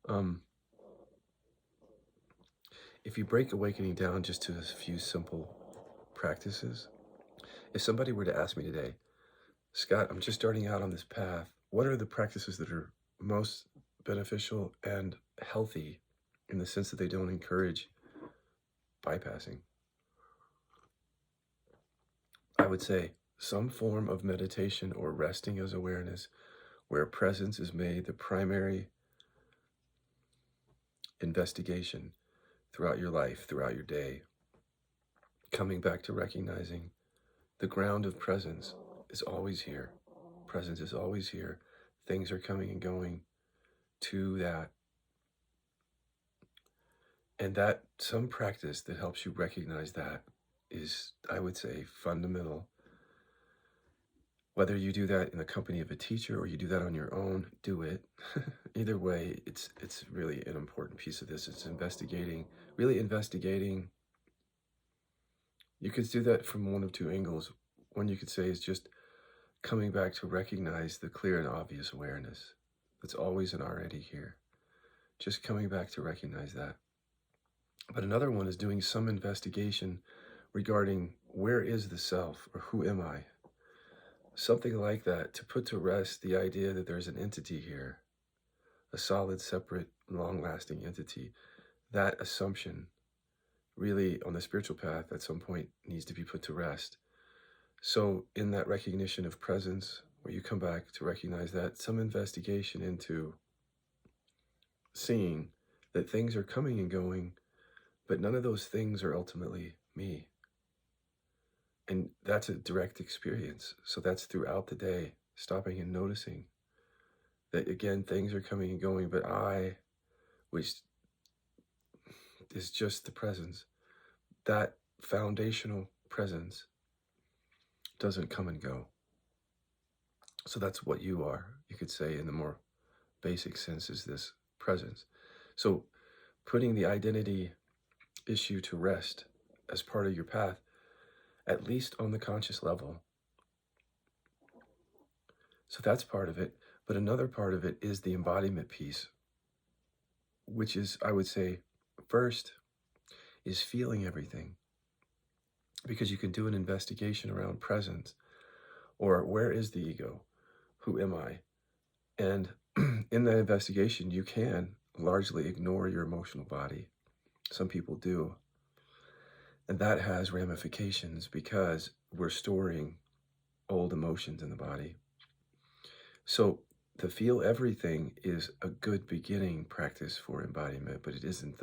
Um, if you break awakening down just to a few simple practices, if somebody were to ask me today, Scott, I'm just starting out on this path, what are the practices that are most beneficial and healthy in the sense that they don't encourage bypassing? I would say some form of meditation or resting as awareness where presence is made the primary investigation throughout your life, throughout your day, coming back to recognizing the ground of presence is always here. Presence is always here. Things are coming and going to that. And that some practice that helps you recognize that is, I would say, fundamental. Whether you do that in the company of a teacher or you do that on your own, do it. Either way, it's really an important piece of this. It's investigating, really investigating. You could do that from one of two angles. One you could say is just coming back to recognize the clear and obvious awareness that's always and already here. Just coming back to recognize that. But another one is doing some investigation regarding where is the self or who am I? Something like that to put to rest the idea that there's an entity here, a solid, separate, long-lasting entity. That assumption really on the spiritual path at some point needs to be put to rest. So in that recognition of presence, where you come back to recognize that, some investigation into seeing that things are coming and going, but none of those things are ultimately me. And that's a direct experience. So that's throughout the day, stopping and noticing that, again, things are coming and going, but I, which is just the presence, that foundational presence doesn't come and go. So that's what you are, you could say, in the more basic sense, is this presence. So putting the identity issue to rest as part of your path, at least on the conscious level. So that's part of it. But another part of it is the embodiment piece, which is, I would say, first is feeling everything. Because you can do an investigation around presence, or where is the ego? Who am I? And in that investigation, you can largely ignore your emotional body. Some people do. And that has ramifications because we're storing old emotions in the body. So to feel everything is a good beginning practice for embodiment, but it isn't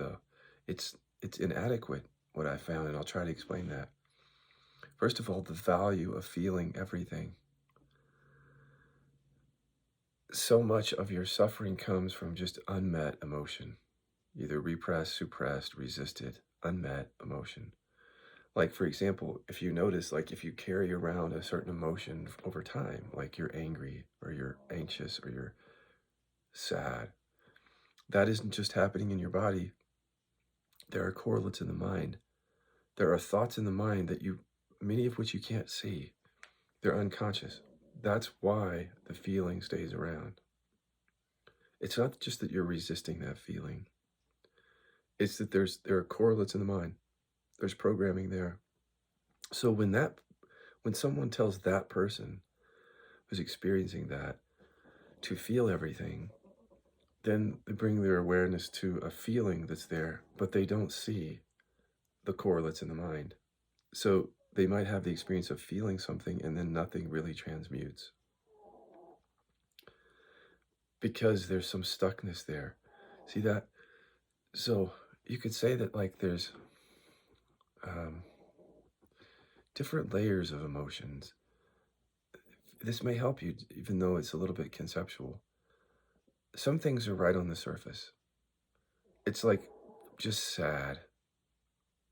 it's inadequate, what I found, and I'll try to explain that. First of all, the value of feeling everything. So much of your suffering comes from just unmet emotion, either repressed, suppressed, resisted, unmet emotion. Like, for example, if you notice, like if you carry around a certain emotion over time, like you're angry or you're anxious or you're sad, that isn't just happening in your body. There are correlates in the mind. There are thoughts in the mind that many of which you can't see. They're unconscious. That's why the feeling stays around. It's not just that you're resisting that feeling. It's that there are correlates in the mind. There's programming there. So when someone tells that person who's experiencing that to feel everything, then they bring their awareness to a feeling that's there, but they don't see the correlates in the mind. So they might have the experience of feeling something and then nothing really transmutes because there's some stuckness there. See that? So you could say that, like, there's um, different layers of emotions. This may help you, even though it's a little bit conceptual. Some things are right on the surface. It's like just sad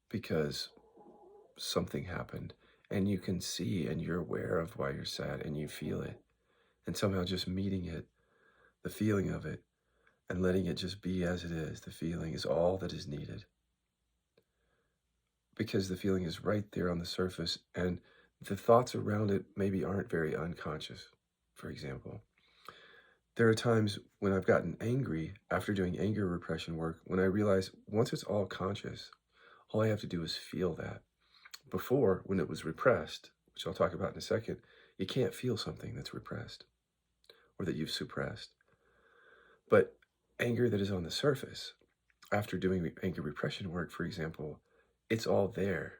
because something happened, and you can see and you're aware of why you're sad and you feel it. And somehow just meeting it, the feeling of it, and letting it just be as it is, the feeling is all that is needed. Because the feeling is right there on the surface, and the thoughts around it maybe aren't very unconscious, for example. There are times when I've gotten angry after doing anger repression work when I realize once it's all conscious, all I have to do is feel that. Before, when it was repressed, which I'll talk about in a second, you can't feel something that's repressed or that you've suppressed. But anger that is on the surface, after doing anger repression work, for example, it's all there.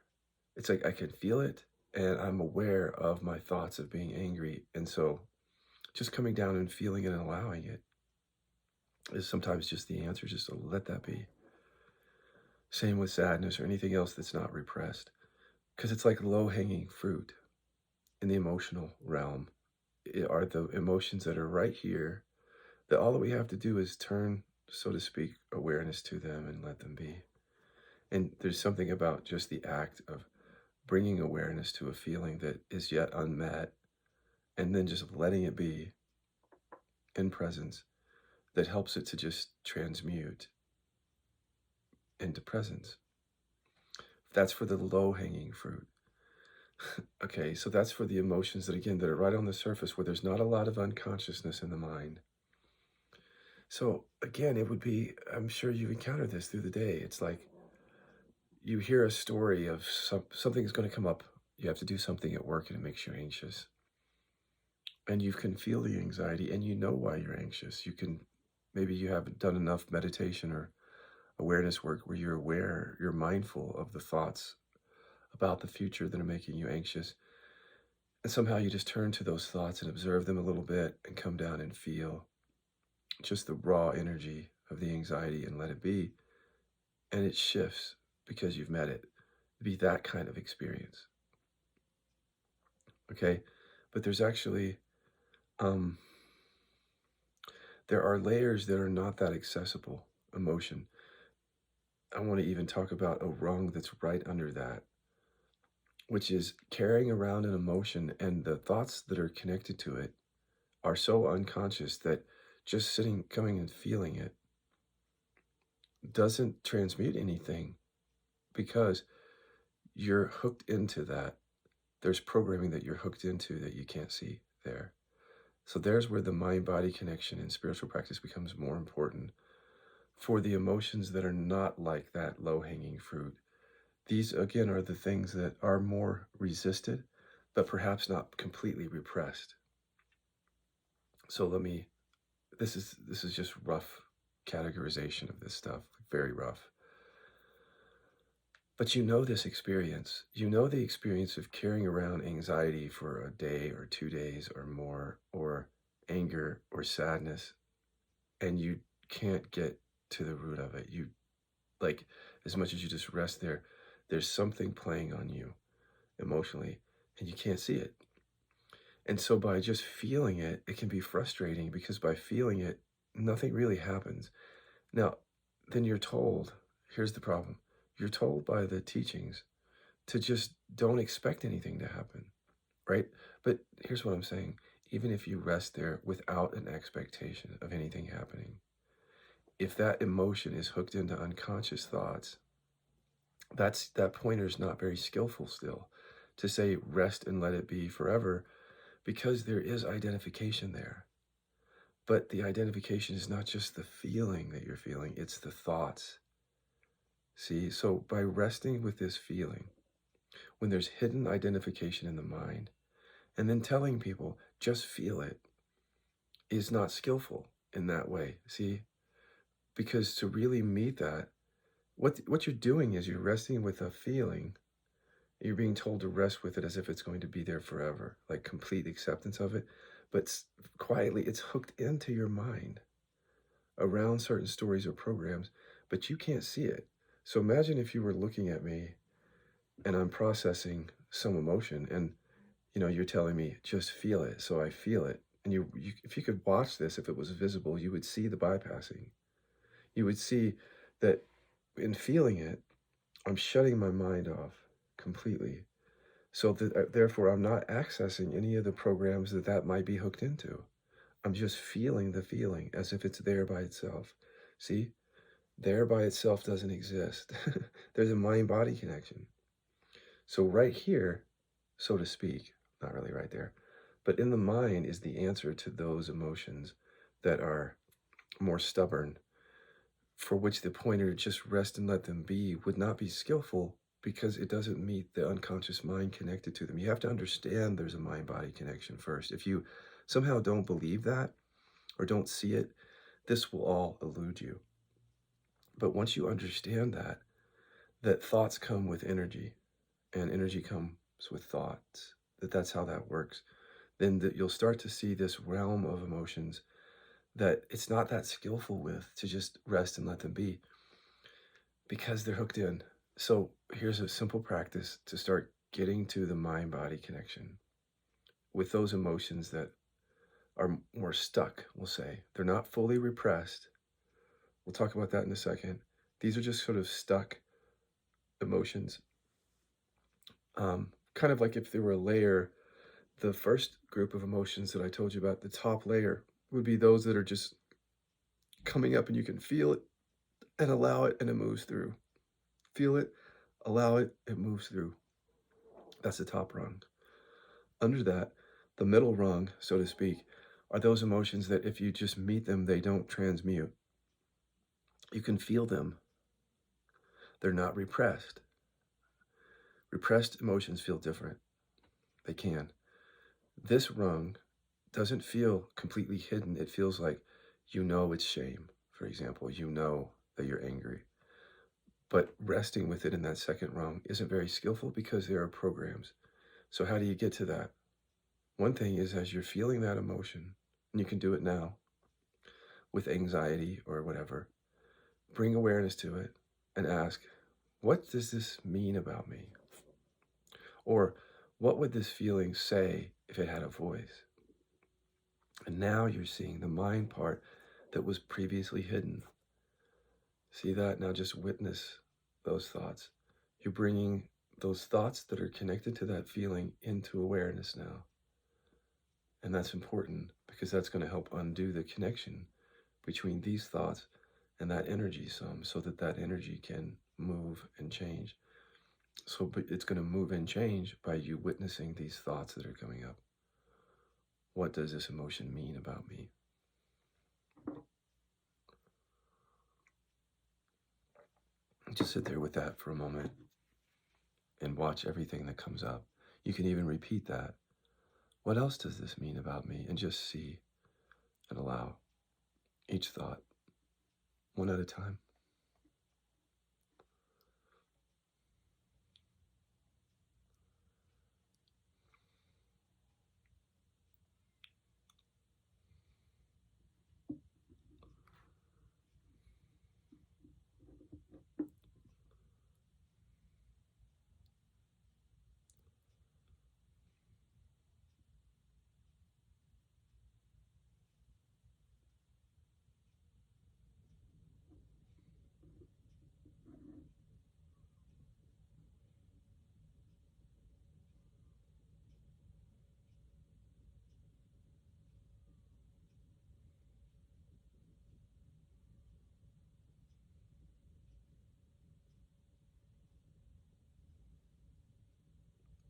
It's like I can feel it and I'm aware of my thoughts of being angry. And so just coming down and feeling it and allowing it is sometimes just the answer, just to let that be. Same with sadness or anything else that's not repressed, because it's like low hanging fruit in the emotional realm. It are the emotions that are right here that all that we have to do is turn, so to speak, awareness to them and let them be. And there's something about just the act of bringing awareness to a feeling that is yet unmet and then just letting it be in presence that helps it to just transmute into presence. That's for the low hanging fruit. Okay, so that's for the emotions that, again, that are right on the surface where there's not a lot of unconsciousness in the mind. So, again, it would be, I'm sure you've encountered this through the day. It's like you hear a story of something's going to come up. You have to do something at work and it makes you anxious. And you can feel the anxiety and you know why you're anxious. You can, maybe you haven't done enough meditation or awareness work where you're aware, you're mindful of the thoughts about the future that are making you anxious. And somehow you just turn to those thoughts and observe them a little bit and come down and feel just the raw energy of the anxiety and let it be. And it shifts because you've met it. Be that kind of experience. Okay. But there's actually, um, there are layers that are not that accessible emotion. I want to even talk about a rung that's right under that, which is carrying around an emotion and the thoughts that are connected to it are so unconscious that just sitting, coming and feeling it doesn't transmute anything because you're hooked into that. There's programming that you're hooked into that you can't see there. So there's where the mind-body connection in spiritual practice becomes more important for the emotions that are not like that low-hanging fruit. These, again, are the things that are more resisted, but perhaps not completely repressed. So this is just rough categorization of this stuff, very rough. But you know this experience. You know the experience of carrying around anxiety for a day or 2 days or more, or anger or sadness, and you can't get to the root of it. You, like, as much as you just rest there, there's something playing on you emotionally, and you can't see it. And so by just feeling it, it can be frustrating because by feeling it, nothing really happens. Now, then you're told, here's the problem. You're told by the teachings to just don't expect anything to happen, right? But here's what I'm saying. Even if you rest there without an expectation of anything happening, if that emotion is hooked into unconscious thoughts, that pointer is not very skillful still to say rest and let it be forever, because there is identification there. But the identification is not just the feeling that you're feeling, it's the thoughts. See, so by resting with this feeling, when there's hidden identification in the mind, and then telling people, just feel it, is not skillful in that way. See, because to really meet that, what you're doing is you're resting with a feeling. You're being told to rest with it as if it's going to be there forever, like complete acceptance of it. But quietly, it's hooked into your mind around certain stories or programs, but you can't see it. So imagine if you were looking at me and I'm processing some emotion and you're telling me just feel it. So I feel it. And if you could watch this, if it was visible, you would see the bypassing. You would see that in feeling it, I'm shutting my mind off completely. So that, therefore, I'm not accessing any of the programs that might be hooked into. I'm just feeling the feeling as if it's there by itself. See, there by itself doesn't exist. There's a mind-body connection. So right here, so to speak, not really right there, but in the mind is the answer to those emotions that are more stubborn, for which the pointer just rest and let them be would not be skillful because it doesn't meet the unconscious mind connected to them. You have to understand there's a mind-body connection first. If you somehow don't believe that or don't see it, this will all elude you. But once you understand that thoughts come with energy and energy comes with thoughts, that's how that works, then you'll start to see this realm of emotions that it's not that skillful with to just rest and let them be because they're hooked in. So here's a simple practice to start getting to the mind-body connection with those emotions that are more stuck, we'll say. They're not fully repressed. We'll talk about that in a second. These are just sort of stuck emotions. Kind of like if there were a layer, the first group of emotions that I told you about, the top layer, would be those that are just coming up and you can feel it and allow it and it moves through. Feel it, allow it, it moves through. That's the top rung. Under that, the middle rung, so to speak, are those emotions that if you just meet them, they don't transmute. You can feel them. They're not repressed. Repressed emotions feel different. They can. This rung doesn't feel completely hidden. It feels like you know it's shame, for example. You know that you're angry. But resting with it in that second rung isn't very skillful because there are programs. So how do you get to that? One thing is as you're feeling that emotion, and you can do it now with anxiety or whatever, bring awareness to it and ask, what does this mean about me? Or what would this feeling say if it had a voice? And now you're seeing the mind part that was previously hidden. See that? Now just witness those thoughts. You're bringing those thoughts that are connected to that feeling into awareness now. And that's important because that's going to help undo the connection between these thoughts and that energy sum so that that energy can move and change. So but it's going to move and change by you witnessing these thoughts that are coming up. What does this emotion mean about me? Just sit there with that for a moment and watch everything that comes up. You can even repeat that. What else does this mean about me? And just see and allow each thought one at a time.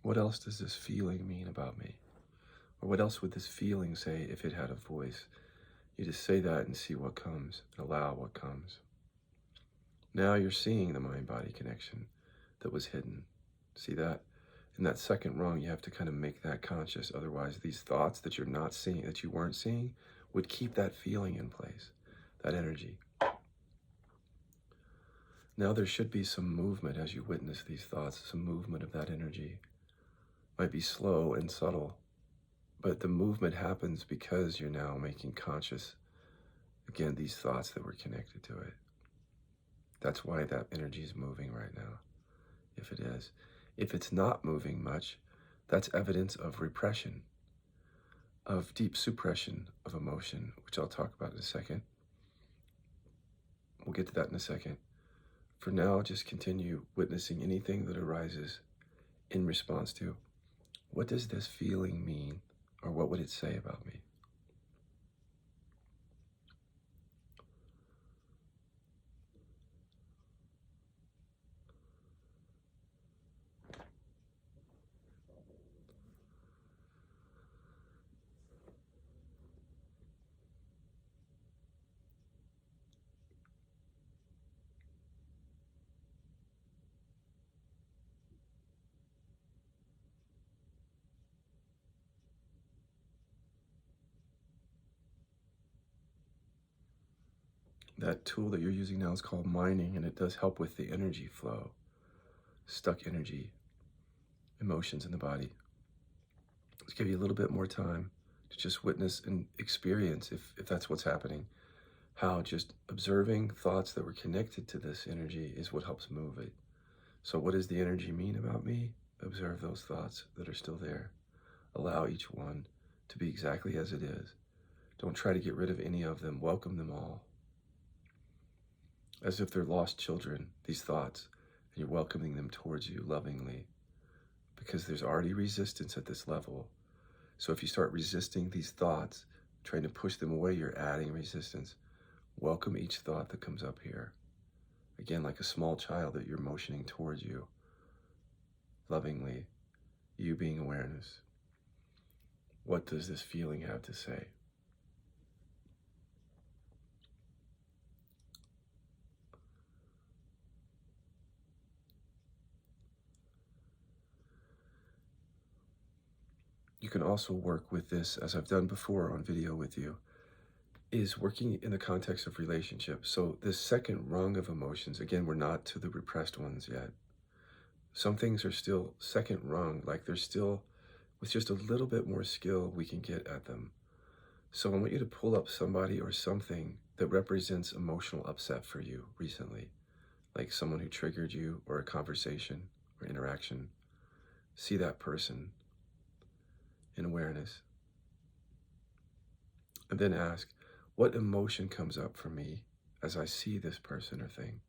What else does this feeling mean about me? Or what else would this feeling say if it had a voice? You just say that and see what comes, and allow what comes. Now you're seeing the mind-body connection that was hidden. See that? In that second rung, you have to kind of make that conscious. Otherwise, these thoughts that you're not seeing, that you weren't seeing, would keep that feeling in place, that energy. Now there should be some movement as you witness these thoughts, some movement of that energy. Might be slow and subtle, but the movement happens because you're now making conscious, again, these thoughts that were connected to it. That's why that energy is moving right now, if it is. If it's not moving much, that's evidence of repression, of deep suppression of emotion, which I'll talk about in a second. We'll get to that in a second. For now, just continue witnessing anything that arises in response to, what does this feeling mean, or what would it say about me? That tool that you're using now is called mining, and it does help with the energy flow, stuck energy, emotions in the body. Let's give you a little bit more time to just witness and experience, if that's what's happening, how just observing thoughts that were connected to this energy is what helps move it. So what does the energy mean about me? Observe those thoughts that are still there. Allow each one to be exactly as it is. Don't try to get rid of any of them. Welcome them all. As if they're lost children, these thoughts, and you're welcoming them towards you lovingly, because there's already resistance at this level. So if you start resisting these thoughts, trying to push them away, you're adding resistance. Welcome each thought that comes up here. Again, like a small child that you're motioning towards you, lovingly, you being awareness. What does this feeling have to say? You can also work with this, as I've done before on video with you, is working in the context of relationships. So this second rung of emotions, again, we're not to the repressed ones yet. Some things are still second rung, like they're still, with just a little bit more skill, we can get at them. So I want you to pull up somebody or something that represents emotional upset for you recently, like someone who triggered you, or a conversation or interaction. See that person in awareness. And then ask, what emotion comes up for me as I see this person or thing?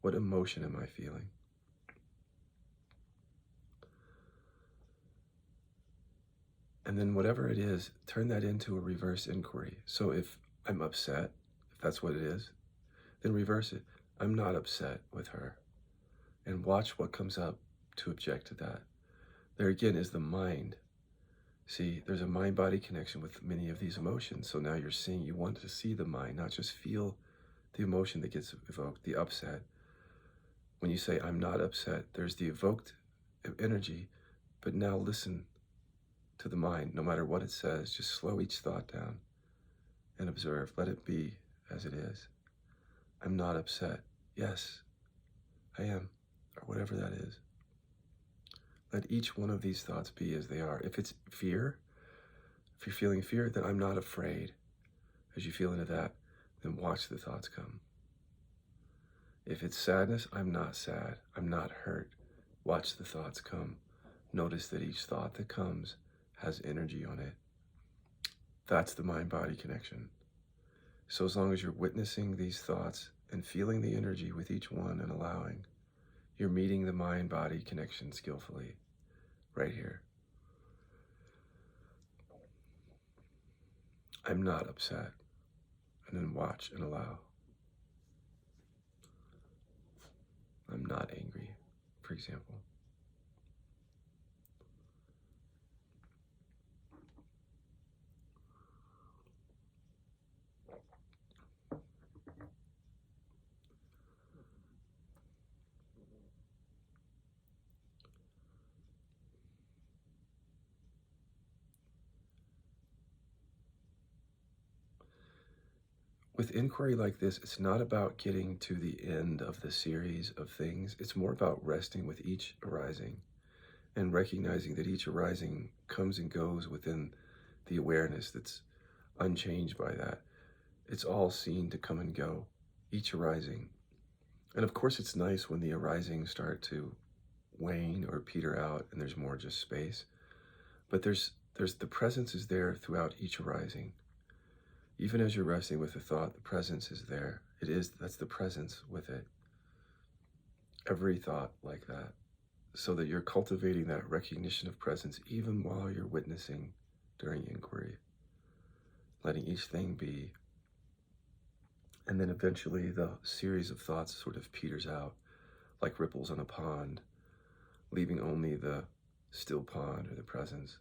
What emotion am I feeling? And then whatever it is, turn that into a reverse inquiry. So if I'm upset, if that's what it is, then reverse it. I'm not upset with her. And watch what comes up to object to that. There again is the mind. See, there's a mind-body connection with many of these emotions. So now you're seeing, you want to see the mind, not just feel the emotion that gets evoked, the upset. When you say, I'm not upset, there's the evoked energy, but now listen to the mind. No matter what it says, just slow each thought down and observe. Let it be as it is. I'm not upset. Yes, I am, or whatever that is. Let each one of these thoughts be as they are. If it's fear, if you're feeling fear, then I'm not afraid. As you feel into that, then watch the thoughts come. If it's sadness, I'm not sad. I'm not hurt. Watch the thoughts come. Notice that each thought that comes has energy on it. That's the mind-body connection. So as long as you're witnessing these thoughts and feeling the energy with each one and allowing, you're meeting the mind-body connection skillfully, right here. I'm not upset. And then watch and allow. I'm not angry, for example. With inquiry like this, it's not about getting to the end of the series of things. It's more about resting with each arising and recognizing that each arising comes and goes within the awareness that's unchanged by that. It's all seen to come and go, each arising. And of course, it's nice when the arisings start to wane or peter out and there's more just space. But there's the presence is there throughout each arising. Even as you're resting with the thought, the presence is there. That's the presence with it. Every thought like that, so that you're cultivating that recognition of presence even while you're witnessing during inquiry, letting each thing be. And then eventually the series of thoughts sort of peters out like ripples on a pond, leaving only the still pond or the presence.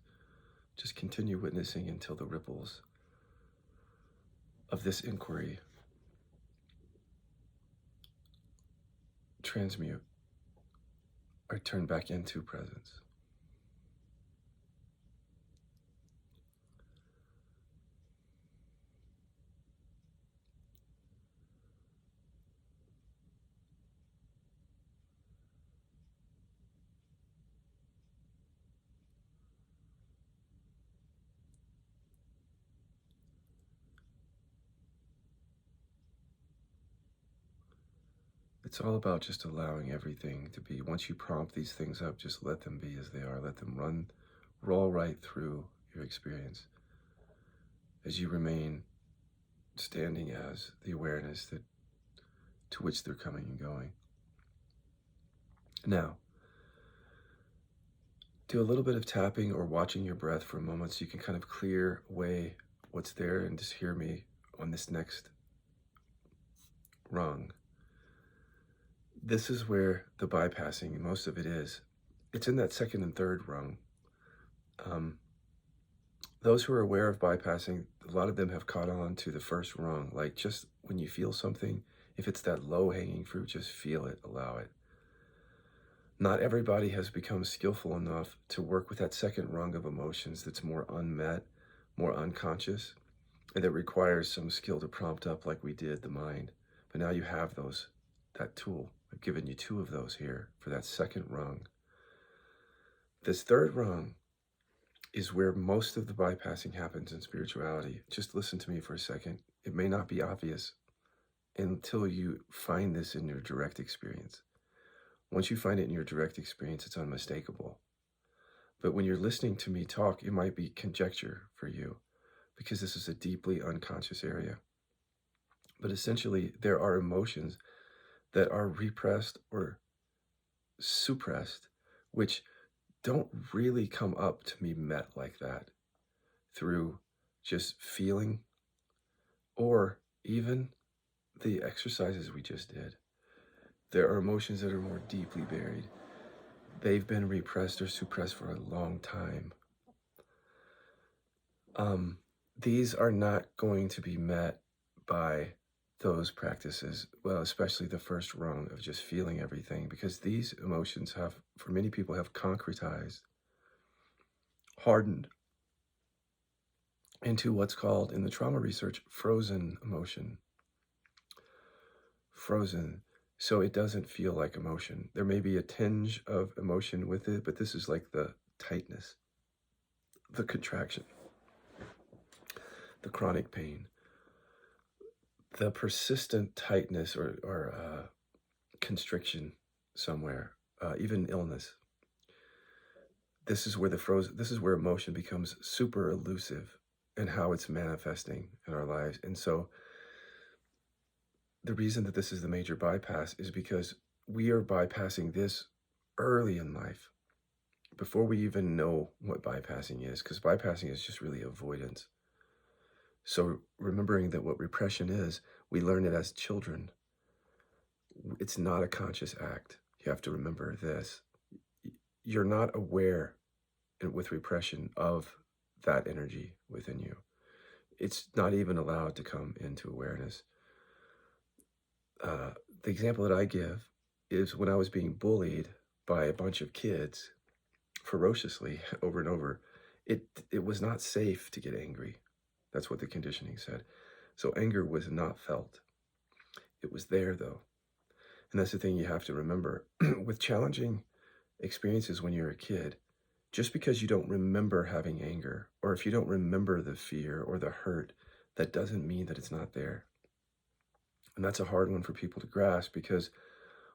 Just continue witnessing until the ripples of this inquiry transmute or turn back into presence. It's all about just allowing everything to be. Once you prompt these things up, just let them be as they are. Let them roll right through your experience as you remain standing as the awareness that to which they're coming and going. Now, do a little bit of tapping or watching your breath for a moment so you can kind of clear away what's there and just hear me on this next rung. This is where the bypassing, most of it is. It's in that second and third rung. Those who are aware of bypassing, a lot of them have caught on to the first rung. Like just when you feel something, if it's that low-hanging fruit, just feel it, allow it. Not everybody has become skillful enough to work with that second rung of emotions that's more unmet, more unconscious, and that requires some skill to prompt up like we did the mind. But now you have that tool. I've given you 2 of those here for that second rung. This third rung is where most of the bypassing happens in spirituality. Just listen to me for a second. It may not be obvious until you find this in your direct experience. Once you find it in your direct experience, it's unmistakable. But when you're listening to me talk, it might be conjecture for you because this is a deeply unconscious area. But essentially, there are emotions that are repressed or suppressed, which don't really come up to be met like that through just feeling or even the exercises we just did. There are emotions that are more deeply buried. They've been repressed or suppressed for a long time. These are not going to be met by those practices, well, especially the first rung of just feeling everything, because these emotions have, for many people, have concretized, hardened into what's called in the trauma research, frozen emotion. Frozen. So it doesn't feel like emotion. There may be a tinge of emotion with it, but this is like the tightness, the contraction, the chronic pain, the persistent tightness or constriction somewhere, even illness. This is where emotion becomes super elusive and how it's manifesting in our lives. And so the reason that this is the major bypass is because we are bypassing this early in life before we even know what bypassing is, because bypassing is just really avoidance. So remembering that what repression is, we learn it as children. It's not a conscious act. You have to remember this. You're not aware with repression of that energy within you. It's not even allowed to come into awareness. The example that I give is when I was being bullied by a bunch of kids ferociously over and over, it was not safe to get angry. That's what the conditioning said. So anger was not felt. It was there though. And that's the thing you have to remember. With challenging experiences when you're a kid, just because you don't remember having anger, or if you don't remember the fear or the hurt, that doesn't mean that it's not there. And that's a hard one for people to grasp, because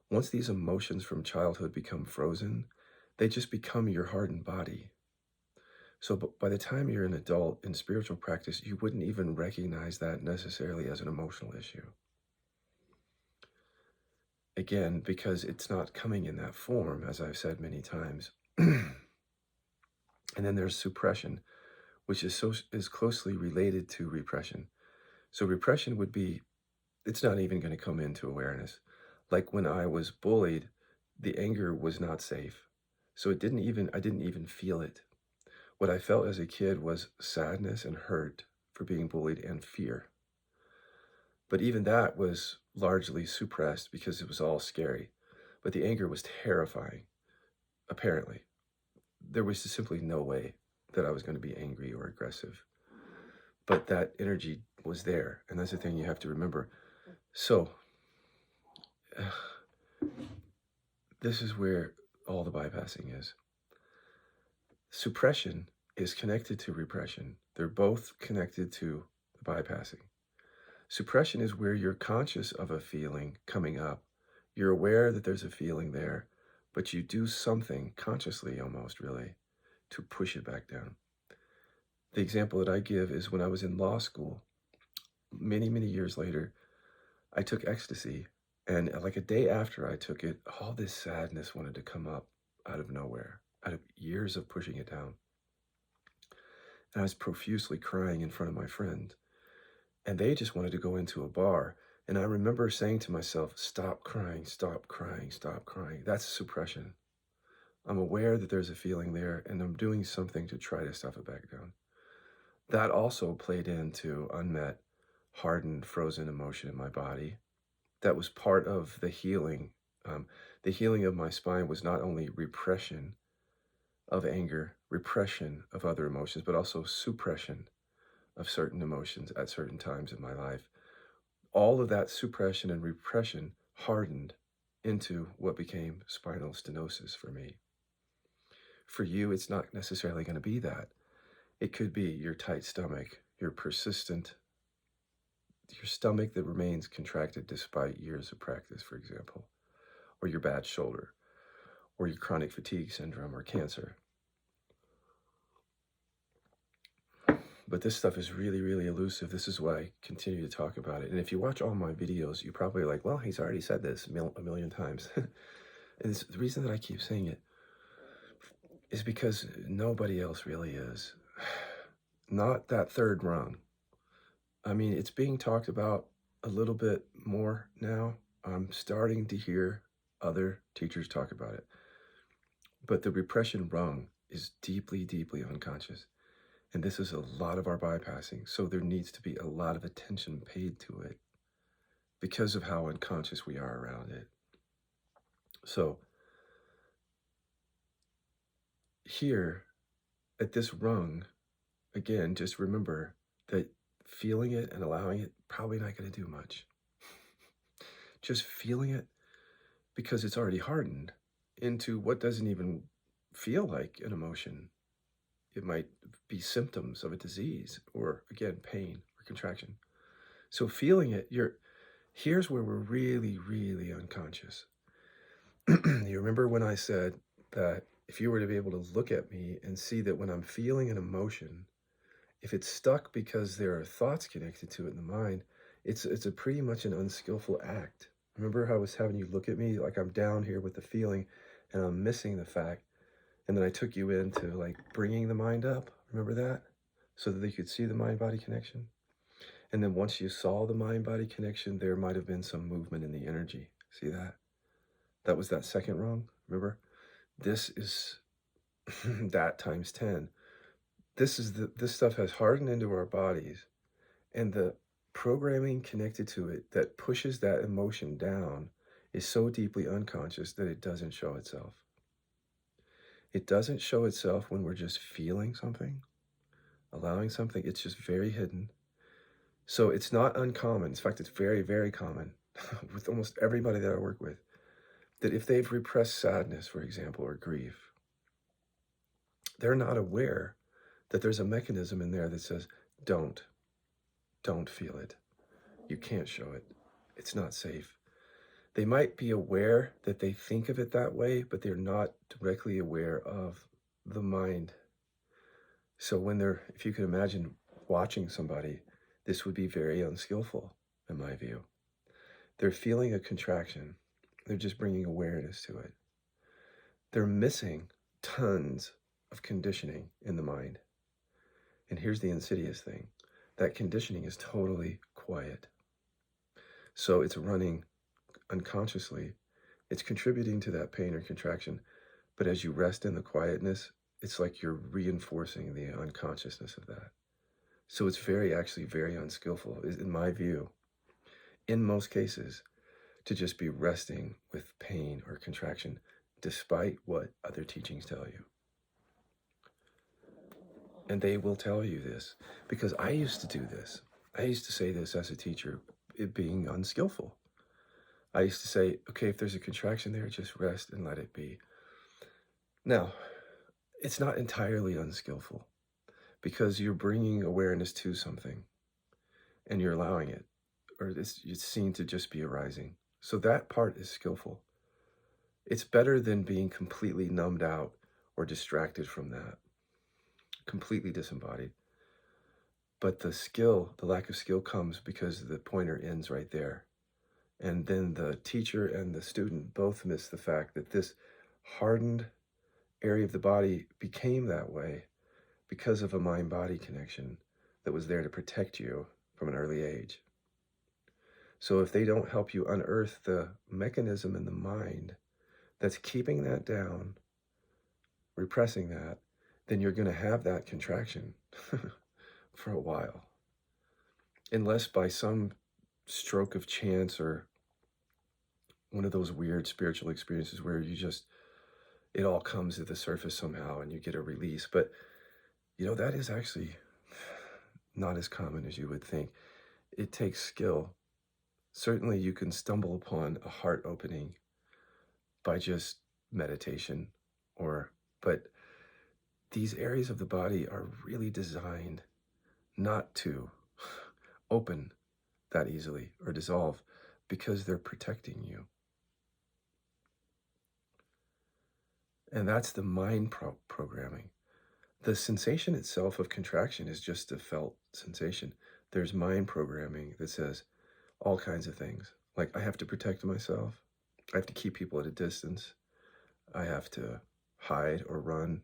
once these emotions from childhood become frozen, they just become your hardened body. So by the time you're an adult in spiritual practice, you wouldn't even recognize that necessarily as an emotional issue. Again, because it's not coming in that form, as I've said many times. And then there's suppression, which is closely related to repression. So repression would be, it's not even going to come into awareness. Like when I was bullied, the anger was not safe. So I didn't even feel it. What I felt as a kid was sadness and hurt for being bullied and fear. But even that was largely suppressed because it was all scary. But the anger was terrifying, apparently. There was just simply no way that I was going to be angry or aggressive. But that energy was there, and that's the thing you have to remember. So, this is where all the bypassing is. Suppression is connected to repression. They're both connected to the bypassing. Suppression is where you're conscious of a feeling coming up. You're aware that there's a feeling there, but you do something consciously almost really to push it back down. The example that I give is when I was in law school, many, many years later, I took ecstasy. And like a day after I took it, all this sadness wanted to come up out of nowhere, out of years of pushing it down. And I was profusely crying in front of my friend. And they just wanted to go into a bar. And I remember saying to myself, stop crying, stop crying, stop crying. That's suppression. I'm aware that there's a feeling there, and I'm doing something to try to stuff it back down. That also played into unmet, hardened, frozen emotion in my body. That was part of the healing. The healing of my spine was not only repression of anger, repression of other emotions, but also suppression of certain emotions at certain times in my life. All of that suppression and repression hardened into what became spinal stenosis for me. For you, it's not necessarily going to be that. It could be your tight stomach, your stomach that remains contracted despite years of practice, for example, or your bad shoulder, or your chronic fatigue syndrome or cancer. But this stuff is really, really elusive. This is why I continue to talk about it. And if you watch all my videos, you're probably like, well, he's already said this a million times. And the reason that I keep saying it is because nobody else really is. Not that third rung. I mean, it's being talked about a little bit more now. I'm starting to hear other teachers talk about it. But the repression rung is deeply, deeply unconscious. And this is a lot of our bypassing. So there needs to be a lot of attention paid to it because of how unconscious we are around it. So here at this rung, again, just remember that feeling it and allowing it, probably not going to do much. Just feeling it because it's already hardened into what doesn't even feel like an emotion. It might be symptoms of a disease or, again, pain or contraction. So feeling it, here's where we're really, really unconscious. You remember when I said that if you were to be able to look at me and see that when I'm feeling an emotion, if it's stuck because there are thoughts connected to it in the mind, it's a pretty much an unskillful act. Remember how I was having you look at me like I'm down here with the feeling and I'm missing the fact. And then I took you into like bringing the mind up. Remember that? So that they could see the mind-body connection. And then once you saw the mind-body connection, there might have been some movement in the energy. See that? That was that second rung. Remember? This is that times 10. This stuff has hardened into our bodies, and the programming connected to it that pushes that emotion down is so deeply unconscious that it doesn't show itself. It doesn't show itself when we're just feeling something, allowing something. It's just very hidden. So it's not uncommon. In fact, it's very, very common with almost everybody that I work with, that if they've repressed sadness, for example, or grief, they're not aware that there's a mechanism in there that says, don't feel it. You can't show it. It's not safe. They might be aware that they think of it that way, but they're not directly aware of the mind. So if you can imagine watching somebody, this would be very unskillful, in my view. They're feeling a contraction. They're just bringing awareness to it. They're missing tons of conditioning in the mind. And here's the insidious thing. That conditioning is totally quiet. So it's running unconsciously. It's contributing to that pain or contraction. But as you rest in the quietness, it's like you're reinforcing the unconsciousness of that. So it's actually very unskillful, in my view, in most cases, to just be resting with pain or contraction, despite what other teachings tell you. And they will tell you this, because I used to do this. I used to say this as a teacher, it being unskillful. I used to say, okay, if there's a contraction there, just rest and let it be. Now, it's not entirely unskillful, because you're bringing awareness to something and you're allowing it, or it's seen to just be arising. So that part is skillful. It's better than being completely numbed out or distracted from that, completely disembodied. But the skill, the lack of skill comes because the pointer ends right there. And then the teacher and the student both miss the fact that this hardened area of the body became that way because of a mind-body connection that was there to protect you from an early age. So if they don't help you unearth the mechanism in the mind that's keeping that down, repressing that, then you're going to have that contraction for a while. Unless by some stroke of chance or one of those weird spiritual experiences where you just, it all comes to the surface somehow and you get a release. But, that is actually not as common as you would think. It takes skill. Certainly you can stumble upon a heart opening by just meditation but these areas of the body are really designed not to open that easily or dissolve because they're protecting you. And that's the mind programming. The sensation itself of contraction is just a felt sensation. There's mind programming that says all kinds of things. Like, I have to protect myself. I have to keep people at a distance. I have to hide or run.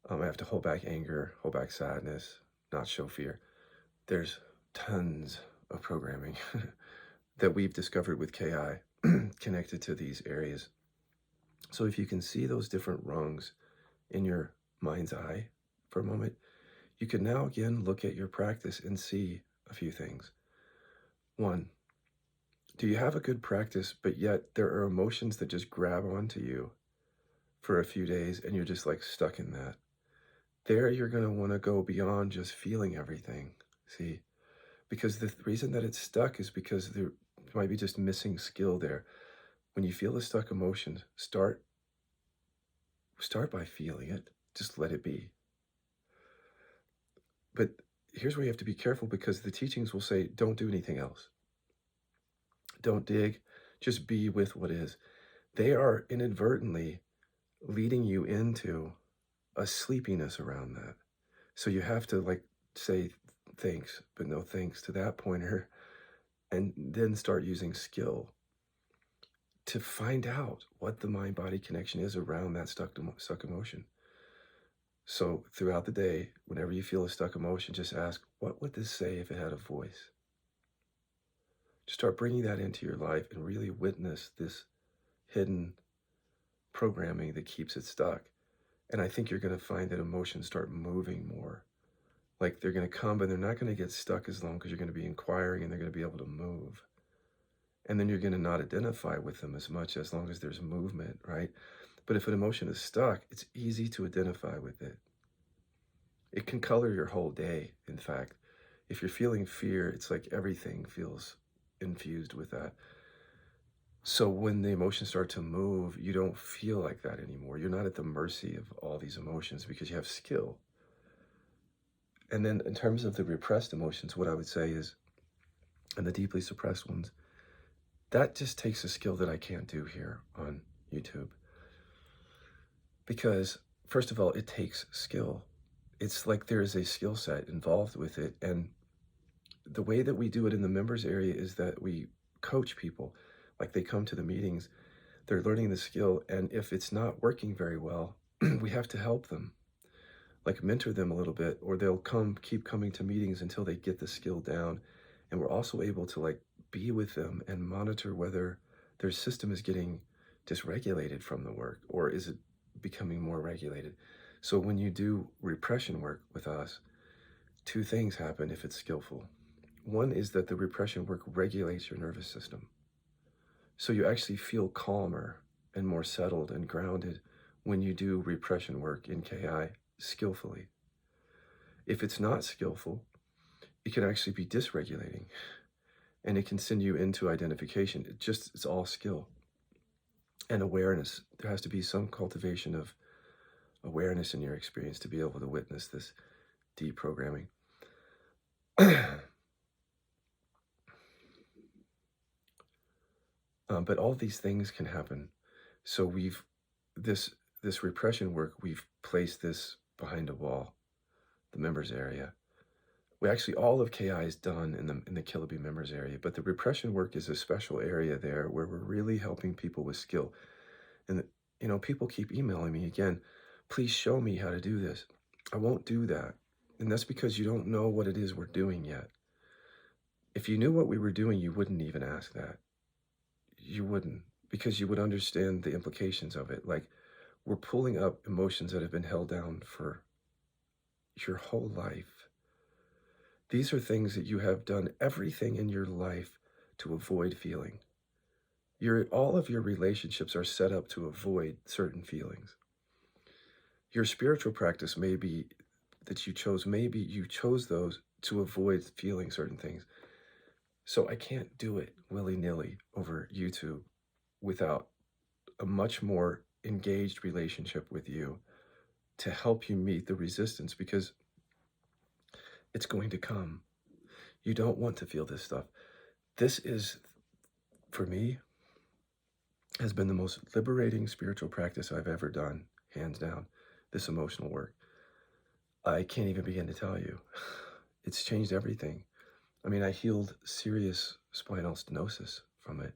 I have to hold back anger, hold back sadness, not show fear. There's tons of programming that we've discovered with KI connected to these areas. So if you can see those different rungs in your mind's eye for a moment, you can now again look at your practice and see a few things. One, do you have a good practice, but yet there are emotions that just grab onto you for a few days and you're just like stuck in that? There you're going to want to go beyond just feeling everything, see? Because the reason that it's stuck is because there might be just missing skill there. When you feel the stuck emotions, start by feeling it. Just let it be. But here's where you have to be careful, because the teachings will say, don't do anything else. Don't dig, just be with what is. They are inadvertently leading you into a sleepiness around that. So you have to say thanks, but no thanks to that pointer, and then start using skill to find out what the mind-body connection is around that stuck emotion. So throughout the day, whenever you feel a stuck emotion, just ask, what would this say if it had a voice? Just start bringing that into your life and really witness this hidden programming that keeps it stuck. And I think you're going to find that emotions start moving more. Like, they're going to come, but they're not going to get stuck as long, because you're going to be inquiring and they're going to be able to move. And then you're going to not identify with them as much as long as there's movement, right? But if an emotion is stuck, it's easy to identify with it. It can color your whole day, in fact. If you're feeling fear, it's like everything feels infused with that. So when the emotions start to move, you don't feel like that anymore. You're not at the mercy of all these emotions because you have skill. And then in terms of the repressed emotions, what I would say is, and the deeply suppressed ones, that just takes a skill that I can't do here on YouTube. Because, first of all, it takes skill. It's like there's a skill set involved with it. And the way that we do it in the members area is that we coach people. Like, they come to the meetings, they're learning the skill, and if it's not working very well, we have to help them, like mentor them a little bit, or they'll keep coming to meetings until they get the skill down. And we're also able to be with them and monitor whether their system is getting dysregulated from the work, or is it becoming more regulated. So when you do repression work with us, two things happen if it's skillful. One is that the repression work regulates your nervous system. So you actually feel calmer and more settled and grounded when you do repression work in KI skillfully. If it's not skillful, it can actually be dysregulating, and it can send you into identification. It's all skill and awareness. There has to be some cultivation of awareness in your experience to be able to witness this deprogramming. But all these things can happen. So this this repression work, we've placed this behind a wall, the members area. We actually, all of KI is done in the Killaby members area, but the repression work is a special area there where we're really helping people with skill. And people keep emailing me again, please show me how to do this. I won't do that. And that's because you don't know what it is we're doing yet. If you knew what we were doing, you wouldn't even ask that. You wouldn't, because you would understand the implications of it. Like, we're pulling up emotions that have been held down for your whole life. These are things that you have done everything in your life to avoid feeling. All of your relationships are set up to avoid certain feelings. Your spiritual practice may be that you chose, maybe you chose those to avoid feeling certain things. So I can't do it willy-nilly over YouTube without a much more engaged relationship with you to help you meet the resistance, because it's going to come. You don't want to feel this stuff. This is, for me, has been the most liberating spiritual practice I've ever done, hands down, this emotional work. I can't even begin to tell you. It's changed everything. I mean, I healed serious spinal stenosis from it.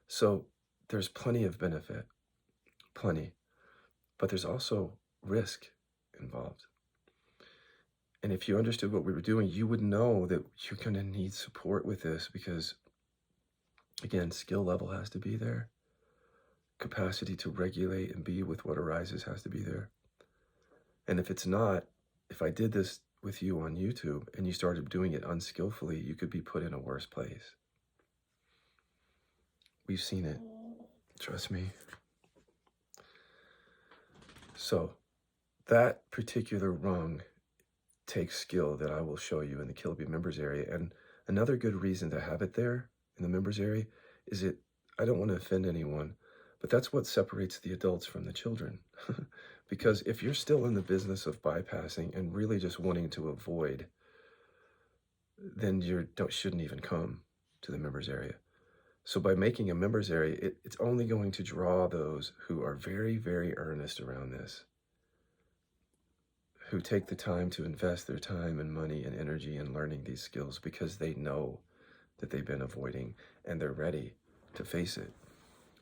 So there's plenty of benefit, plenty, but there's also risk involved. And if you understood what we were doing, you would know that you're going to need support with this because, again, skill level has to be there. Capacity to regulate and be with what arises has to be there. And if it's not, if I did this with you on YouTube and you started doing it unskillfully, you could be put in a worse place. We've seen it. Trust me. So that particular rung takes skill that I will show you in the Killaby members area. And another good reason to have it there in the members area is I don't want to offend anyone, but that's what separates the adults from the children. Because if you're still in the business of bypassing and really just wanting to avoid, then you shouldn't even come to the members area. So by making a members area, it's only going to draw those who are very, very earnest around this, who take the time to invest their time and money and energy in learning these skills because they know that they've been avoiding and they're ready to face it.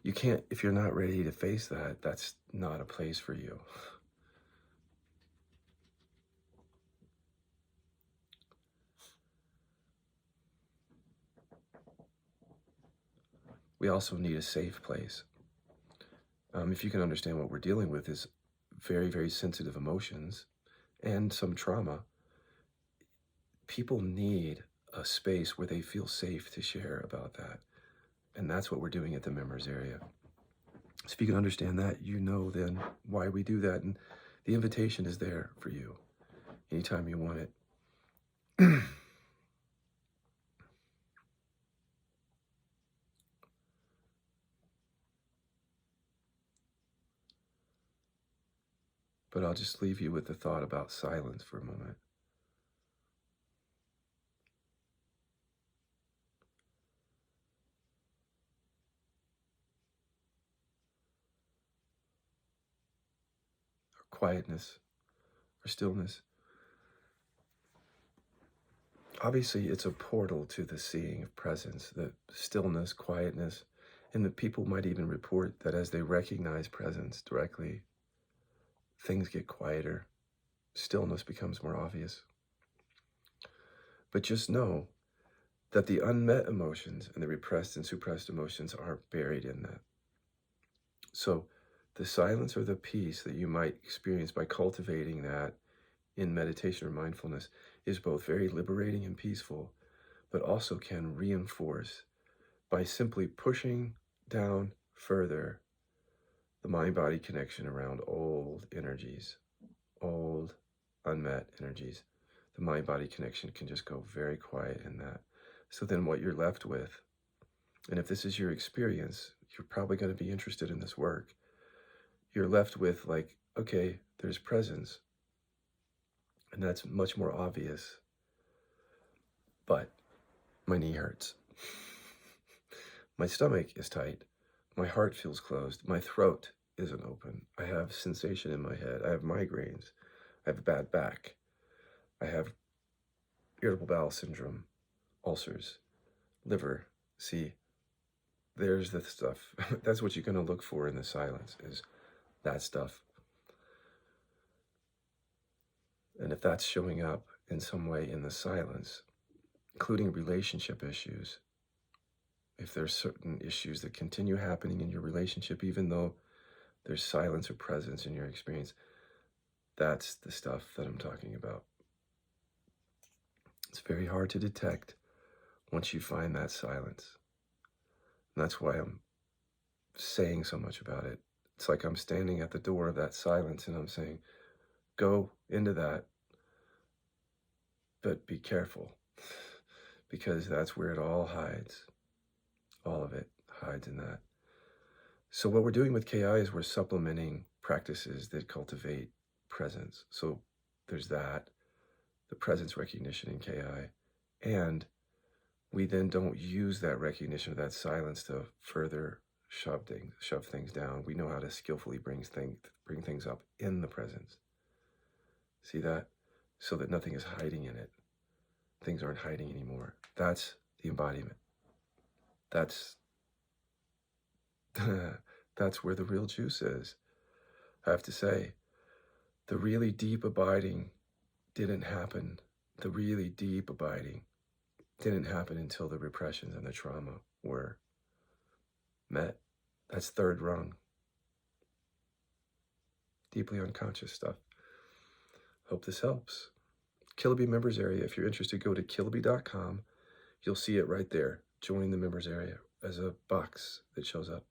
You can't, if you're not ready to face that, that's not a place for you. We also need a safe place. If you can understand what we're dealing with is very, very sensitive emotions and some trauma. People need a space where they feel safe to share about that. And that's what we're doing at the members area. So if you can understand that, you know then why we do that. And the invitation is there for you anytime you want it. But I'll just leave you with the thought about silence for a moment. Or quietness, or stillness. Obviously, it's a portal to the seeing of presence, the stillness, quietness, and that people might even report that as they recognize presence directly, things get quieter, stillness becomes more obvious. But just know that the unmet emotions and the repressed and suppressed emotions are buried in that. So the silence or the peace that you might experience by cultivating that in meditation or mindfulness is both very liberating and peaceful, but also can reinforce by simply pushing down further the mind-body connection around old energies, old unmet energies. The mind-body connection can just go very quiet in that. So then what you're left with, and if this is your experience, you're probably going to be interested in this work. You're left with like, okay, there's presence, and that's much more obvious, but my knee hurts. My stomach is tight. My heart feels closed. My throat isn't open. I have sensation in my head. I have migraines. I have a bad back. I have irritable bowel syndrome, ulcers, liver. See, there's the stuff. That's what you're going to look for in the silence, is that stuff. And if that's showing up in some way in the silence, including relationship issues, if there's certain issues that continue happening in your relationship, even though there's silence or presence in your experience, that's the stuff that I'm talking about. It's very hard to detect once you find that silence. And that's why I'm saying so much about it. It's like I'm standing at the door of that silence and I'm saying, go into that, but be careful, because that's where it all hides. All of it hides in that. So what we're doing with KI is we're supplementing practices that cultivate presence. So there's that, the presence recognition in KI, and we then don't use that recognition of that silence to further shove things down. We know how to skillfully bring things up in the presence. See that? So that nothing is hiding in it. Things aren't hiding anymore. That's the embodiment. That's that's where the real juice is. I have to say, the really deep abiding didn't happen. The really deep abiding didn't happen until the repressions and the trauma were met. That's third rung. Deeply unconscious stuff. Hope this helps. Killaby members area. If you're interested, go to killaby.com. You'll see it right there. Join the members area as a box that shows up.